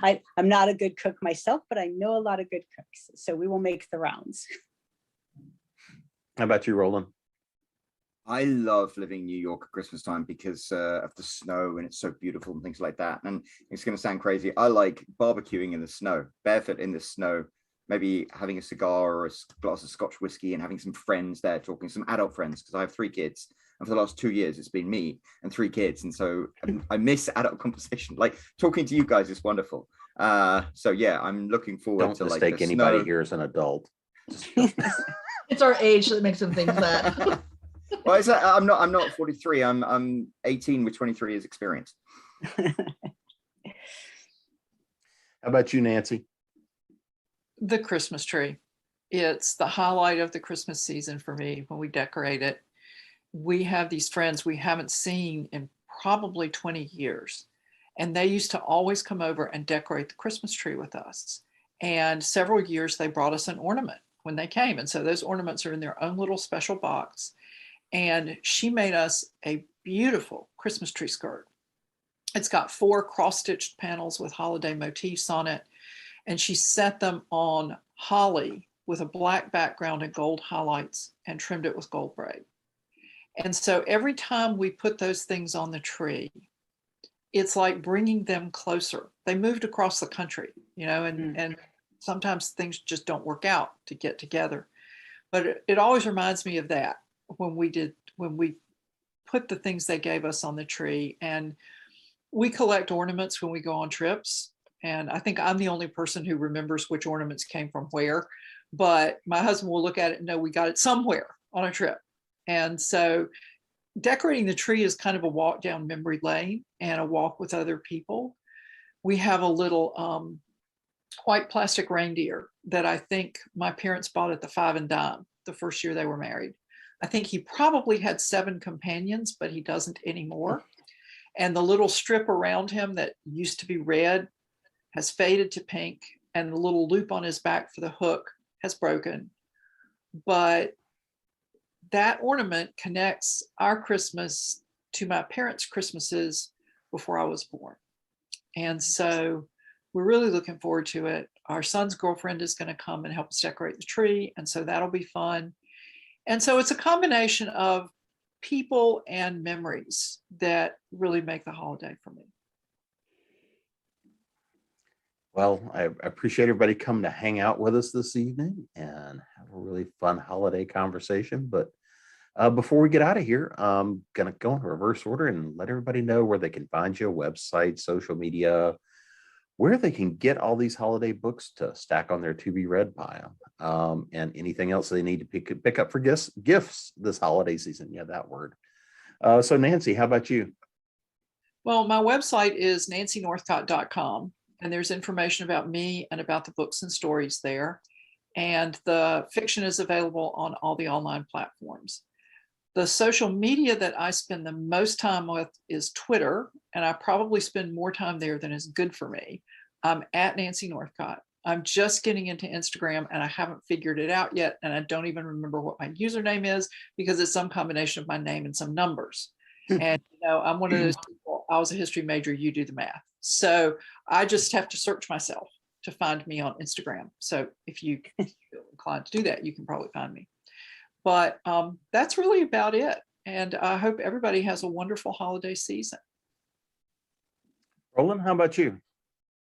I'm not a good cook myself, but I know a lot of good cooks, so we will make the rounds. How about you, Roland? I love living in New York at Christmas time because of the snow, and it's so beautiful and things like that. And it's going to sound crazy. I like barbecuing in the snow, barefoot in the snow, maybe having a cigar or a glass of Scotch whiskey and having some friends there talking, some adult friends, because I have 3 kids. And for the last 2 years, it's been me and 3 kids. And so I miss adult conversation. Like talking to you guys is wonderful. So yeah, I'm looking forward Don't to like mistake the anybody snow. here as an adult. It's our age that makes them think that. Well, I'm not 43. I'm 18 with 23 years experience. How about you, Nancy? The Christmas tree. It's the highlight of the Christmas season for me when we decorate it. We have these friends we haven't seen in probably 20 years. And they used to always come over and decorate the Christmas tree with us. And several years they brought us an ornament when they came. And so those ornaments are in their own little special box. And she made us a beautiful Christmas tree skirt. It's got 4 cross-stitched panels with holiday motifs on it. And she set them on holly with a black background and gold highlights and trimmed it with gold braid. And so every time we put those things on the tree, it's like bringing them closer. They moved across the country, you know, and sometimes things just don't work out to get together. But it always reminds me of that when we put the things they gave us on the tree. And we collect ornaments when we go on trips. And I think I'm the only person who remembers which ornaments came from where, but my husband will look at it and know we got it somewhere on a trip. And so decorating the tree is kind of a walk down memory lane and a walk with other people. We have a little white plastic reindeer that I think my parents bought at the Five and Dime the first year they were married. I think he probably had 7 companions, but he doesn't anymore. And the little strip around him that used to be red has faded to pink, and the little loop on his back for the hook has broken. But that ornament connects our Christmas to my parents' Christmases before I was born. And so we're really looking forward to it. Our son's girlfriend is going to come and help us decorate the tree. And so that'll be fun. And so it's a combination of people and memories that really make the holiday for me. Well, I appreciate everybody coming to hang out with us this evening and have a really fun holiday conversation. But before we get out of here, I'm going to go in reverse order and let everybody know where they can find you, website, social media, where they can get all these holiday books to stack on their to be read pile, and anything else they need to pick up for gifts this holiday season. Yeah, that word. So Nancy, how about you? Well, my website is nancynorthcott.com, and there's information about me and about the books and stories there. And the fiction is available on all the online platforms. The social media that I spend the most time with is Twitter, and I probably spend more time there than is good for me. I'm at Nancy Northcott. I'm just getting into Instagram and I haven't figured it out yet. And I don't even remember what my username is because it's some combination of my name and some numbers. And, you know, I'm one of those people, I was a history major, you do the math. So I just have to search myself to find me on Instagram. So if you feel inclined to do that, you can probably find me. But that's really about it. And I hope everybody has a wonderful holiday season. Roland, how about you?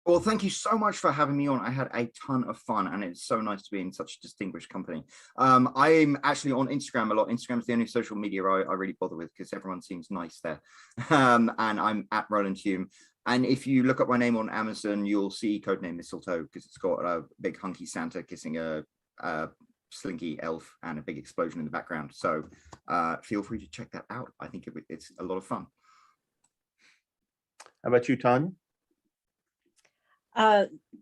Well, thank you so much for having me on. I had a ton of fun, and it's so nice to be in such a distinguished company. I'm actually on Instagram a lot. Instagram is the only social media I really bother with because everyone seems nice there. And I'm at Roland Hulme. And if you look up my name on Amazon, you'll see Codename Mistletoe because it's got a big hunky Santa kissing a slinky elf and a big explosion in the background. So feel free to check that out. I think it's a lot of fun. How about you, Tanya?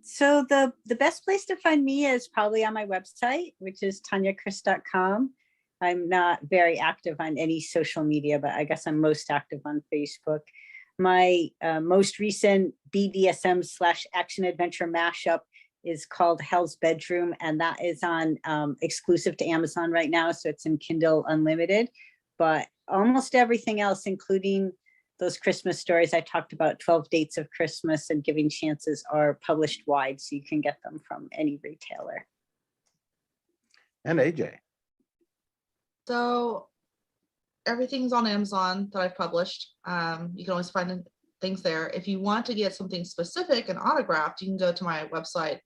So the best place to find me is probably on my website, which is tanyachris.com. I'm not very active on any social media, but I guess I'm most active on Facebook. My most recent BDSM/action adventure mashup is called Hell's Bedroom, and that is on exclusive to Amazon right now. So it's in Kindle Unlimited. but almost everything else, including those Christmas stories I talked about, 12 Dates of Christmas and Giving Chances, are published wide, so you can get them from any retailer. And AJ. So everything's on Amazon that I've published. You can always find things there. If you want to get something specific and autographed, you can go to my website,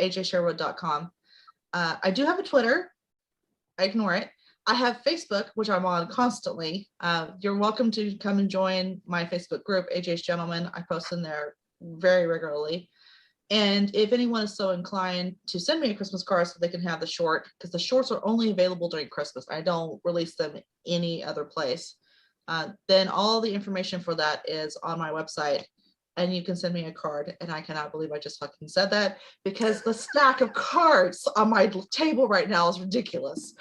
ajsherwood.com. I do have a Twitter. I ignore it. I have Facebook, which I'm on constantly. You're welcome to come and join my Facebook group, AJ's Gentleman. I post in there very regularly. And if anyone is so inclined to send me a Christmas card so they can have the short, because the shorts are only available during Christmas. I don't release them any other place. Then all the information for that is on my website. And you can send me a card. And I cannot believe I just fucking said that, because the stack of cards on my table right now is ridiculous.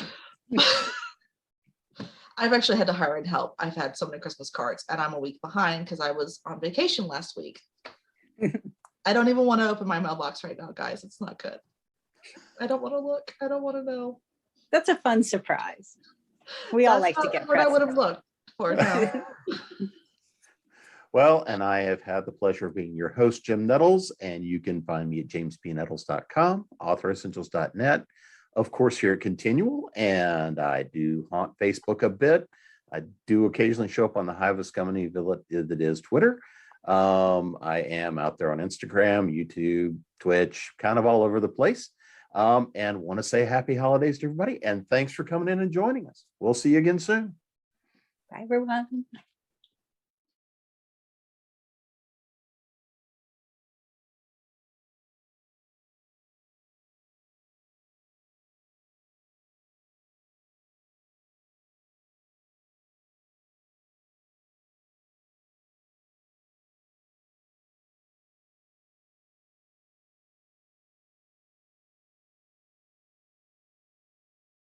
I've actually had to hire in help. I've had so many Christmas cards and I'm a week behind because I was on vacation last week. I don't even want to open my mailbox right now, guys. It's not good. I don't want to look. I don't want to know. That's a fun surprise. We all like to get what I would have presents. looked for now. Well, and I have had the pleasure of being your host, Jim Nettles, and you can find me at jamespnettles.com, authoressentials.net, of course, here at ConTinual, and I do haunt Facebook a bit. I do occasionally show up on the Hive of Scummy that is Twitter. I am out there on Instagram, YouTube, Twitch, kind of all over the place. And want to say happy holidays to everybody, and thanks for coming in and joining us. We'll see you again soon. Bye, everyone.